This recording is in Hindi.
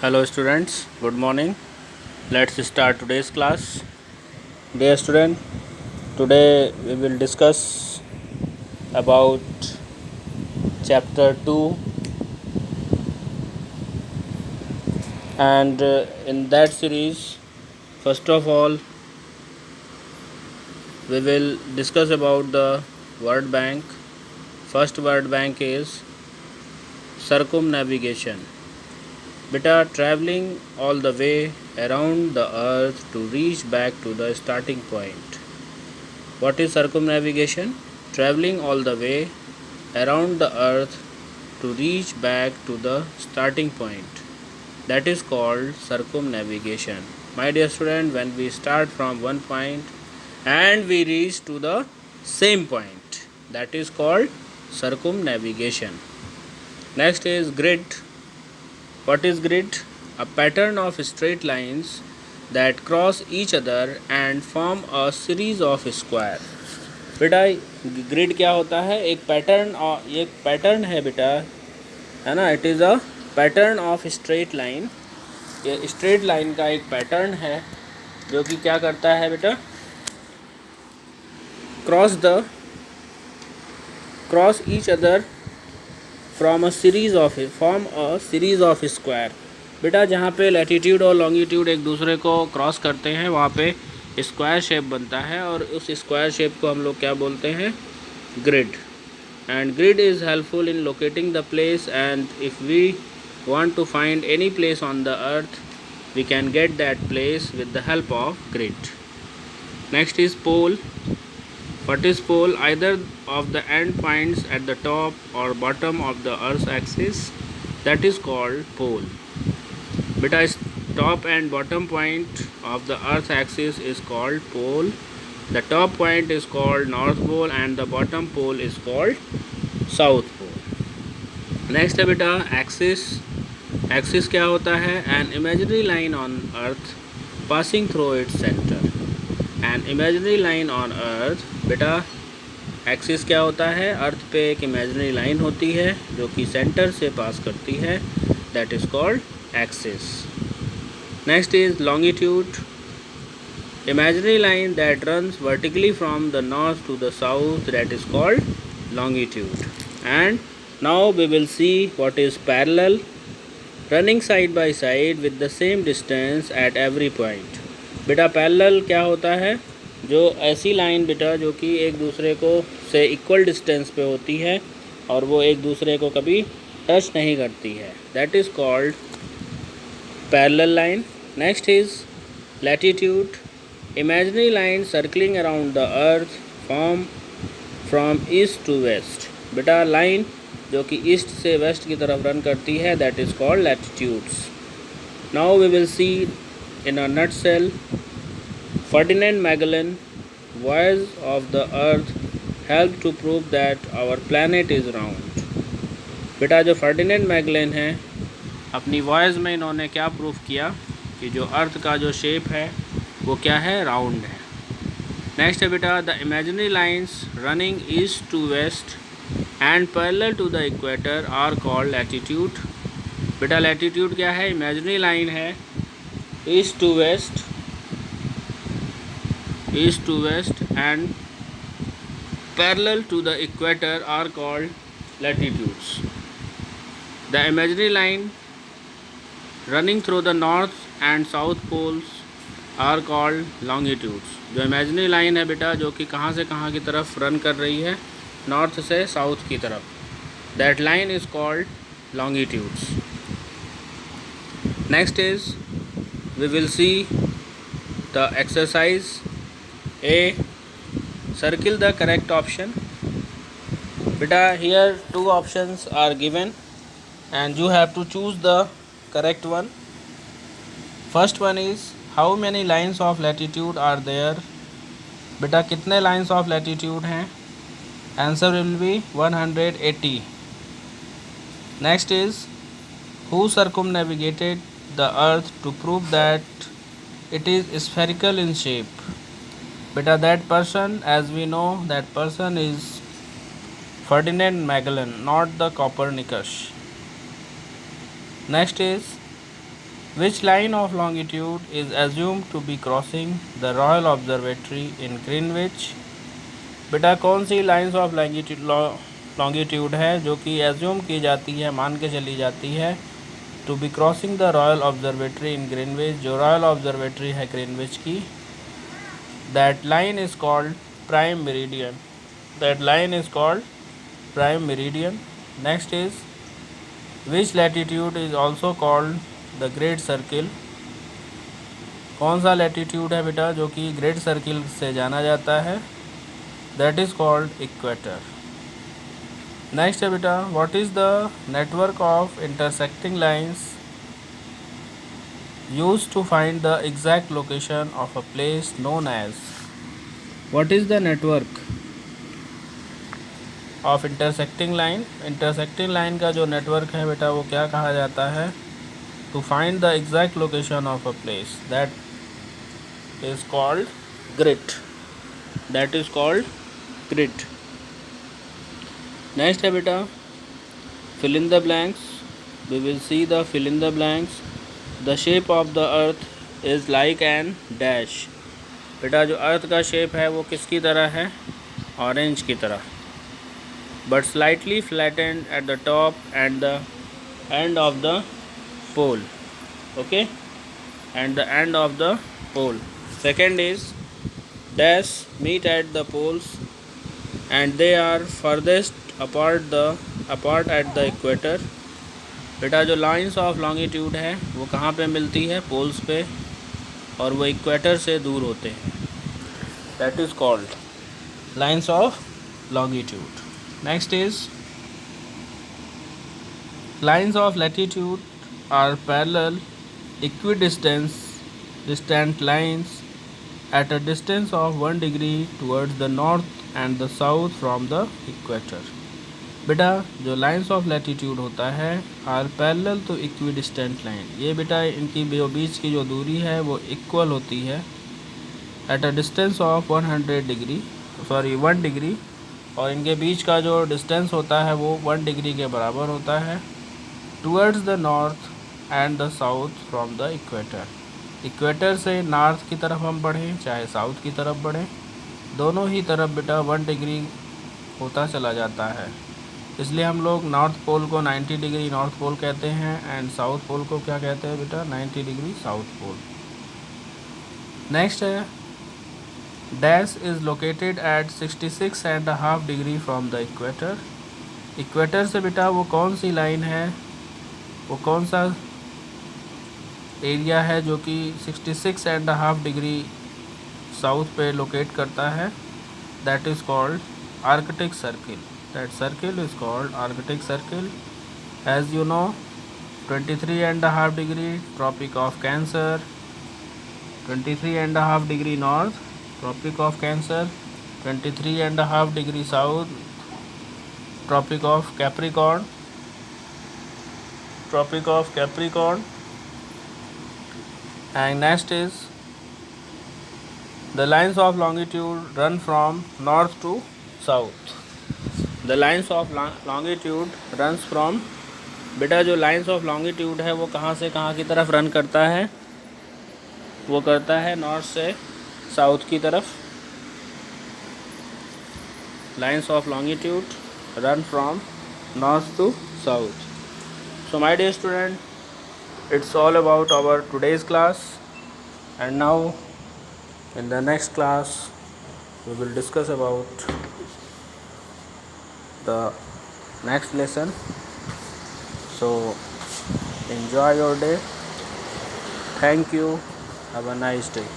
Hello students, good morning. Let's start today's class. Dear student, today we will discuss about chapter 2 and in that series first of all we will discuss about the word bank. First word bank is circumnavigation. Beta traveling all the way around the earth to reach back to the starting point. What is circumnavigation? Traveling all the way around the earth to reach back to the starting point. That is called circumnavigation. My dear student, when we start from one point and we reach to the same point, that is called circumnavigation. Next is grid. What is grid? A pattern of straight lines that cross each other and form a series of square. बेटा ग्रिड क्या होता है? एक पैटर्न, और एक पैटर्न है बेटा, है ना. It is a pattern of straight line. ये स्ट्रेट लाइन का एक पैटर्न है जो कि क्या करता है बेटा, cross each other form a series of square. बेटा जहाँ पे लैटीट्यूड और लॉन्गिट्यूड एक दूसरे को क्रॉस करते हैं वहाँ पे स्क्वायर शेप बनता है और उस स्क्वायर शेप को हम लोग क्या बोलते हैं? Grid. And grid is helpful in locating the place, and if we want to find any place on the earth we can get that place with the help of grid. Next is pole. What is pole? Either of the end points at the top or bottom of the earth's axis, that is called pole. Beta top and bottom point of the earth's axis is called pole. The top point is called north pole and the bottom pole is called south pole. Next है बेटा axis. एक्सिस क्या होता है? An imaginary line on earth passing through its centre. An imaginary line on earth. बेटा एक्सिस क्या होता है? अर्थ पे एक इमेजिनरी लाइन होती है जो कि सेंटर से पास करती है. That is called axis. Next is longitude. Imaginary line that runs vertically from the north to the south, that is called longitude. And now we will see what is parallel. Running side by side with the same distance at every point. बेटा पैरेलल क्या होता है? जो ऐसी लाइन बेटा जो कि एक दूसरे को से इक्वल डिस्टेंस पे होती है और वो एक दूसरे को कभी टच नहीं करती है. That is called parallel line. Next is latitude. Imaginary line circling around the earth form from east to west. बेटा लाइन जो कि ईस्ट से वेस्ट की तरफ रन करती है, that is called latitudes. Now we will see in a nutshell. Ferdinand Magellan voyage of the earth help to prove that our planet is round. बेटा जो फर्डिनेंड मैगेलन है, अपनी वॉयज में इन्होंने क्या प्रूव किया कि जो अर्थ का जो शेप है वो क्या है? राउंड है. नेक्स्ट है बेटा the imaginary lines running east to west and parallel to the equator are called latitude. बेटा latitude क्या है? इमेजिनरी लाइन है east to west and parallel to the equator are called latitudes. The imaginary line running through the north and south poles are called longitudes. जो इमेजिनरी लाइन है बेटा जो कि कहाँ से कहाँ की तरफ रन कर रही है? नॉर्थ से साउथ की तरफ. That line is called longitudes. Next is we will see the exercise. A, circle the correct option. बेटा here two options are given and you have to choose the correct one. First one is how many lines of latitude are there. बेटा कितने lines of latitude हैं? Answer will be 180. Next is who circumnavigated the earth to prove that it is spherical in shape. बेटा that person, as we know, that person is Ferdinand Magellan, not the Copernicus. Next is Which line of longitude is assumed to be crossing the Royal Observatory in Greenwich? बेटा कौन सी लाइन्स ऑफ लॉन्गिट्यूड है जो कि एज्यूम की जाती है, मान के चली जाती है, to be crossing the Royal Observatory in Greenwich, जो रॉयल ऑब्जर्वेटरी है ग्रीनविच की. That line is called prime meridian. That line is called prime meridian. Next is which latitude is also called the great circle. कौन सा लैटिट्यूड है बेटा जो कि ग्रेट सर्किल से जाना जाता है? That is called equator. Next है बेटा, what is the network of intersecting lines used to find the exact location of a place known as. What is the network of intersecting line. Intersecting line का जो नेटवर्क है बेटा वो क्या कहा जाता है? To find the exact location of a place, that is called grid. That is called grid. Next है बेटा, fill in the blanks. We will see the fill in the blanks. The shape of the earth is like an dash. बेटा जो अर्थ का शेप है वो किसकी तरह है? ऑरेंज की तरह. But slightly flattened at the top and the end of the pole. Okay? And the end of the pole. Second is dash meet at the poles and they are furthest apart at the equator. बेटा जो लाइंस ऑफ लॉन्गिट्यूड है वो कहाँ पे मिलती है? पोल्स पे, और वो इक्वेटर से दूर होते हैं. That is called lines of longitude. Next is lines of latitude are parallel distant lines at a distance of 1 degree towards the north and the south from the equator. बेटा जो लाइंस ऑफ लैटिट्यूड होता है are parallel to equidistant line. ये बेटा इनकी बीच की जो दूरी है वो इक्वल होती है at a distance of 1 degree, और इनके बीच का जो डिस्टेंस होता है वो 1 डिग्री के बराबर होता है. Towards the north and the south from the equator. Equator से नॉर्थ की तरफ हम बढ़ें चाहे साउथ की तरफ बढ़ें, दोनों ही तरफ बेटा 1 डिग्री होता चला जाता है. इसलिए हम लोग नॉर्थ पोल को 90 डिग्री नॉर्थ पोल कहते हैं एंड साउथ पोल को क्या कहते हैं बेटा? 90 डिग्री साउथ पोल. नेक्स्ट है dash is located at 66.5 degree from the equator. Equator से बेटा वो कौन सी लाइन है, वो कौन सा एरिया है जो कि 66.5 डिग्री साउथ पे लोकेट करता है? That is called Arctic circle. That circle is called Arctic Circle. As you know, 23.5 degree Tropic of Cancer, 23.5 degree north Tropic of Cancer, 23.5 degree south Tropic of Capricorn. And next is the lines of longitude run from north to south. The lines of longitude runs from, बेटा जो लाइन्स ऑफ लॉन्गिट्यूड है वो कहाँ से कहाँ की तरफ रन करता है? वो करता है नॉर्थ से साउथ की तरफ. Lines of longitude run from north to south. So my dear student, it's all about our today's class, and now in the next class we will discuss about the next lesson. So enjoy your day. Thank you. Have a nice day.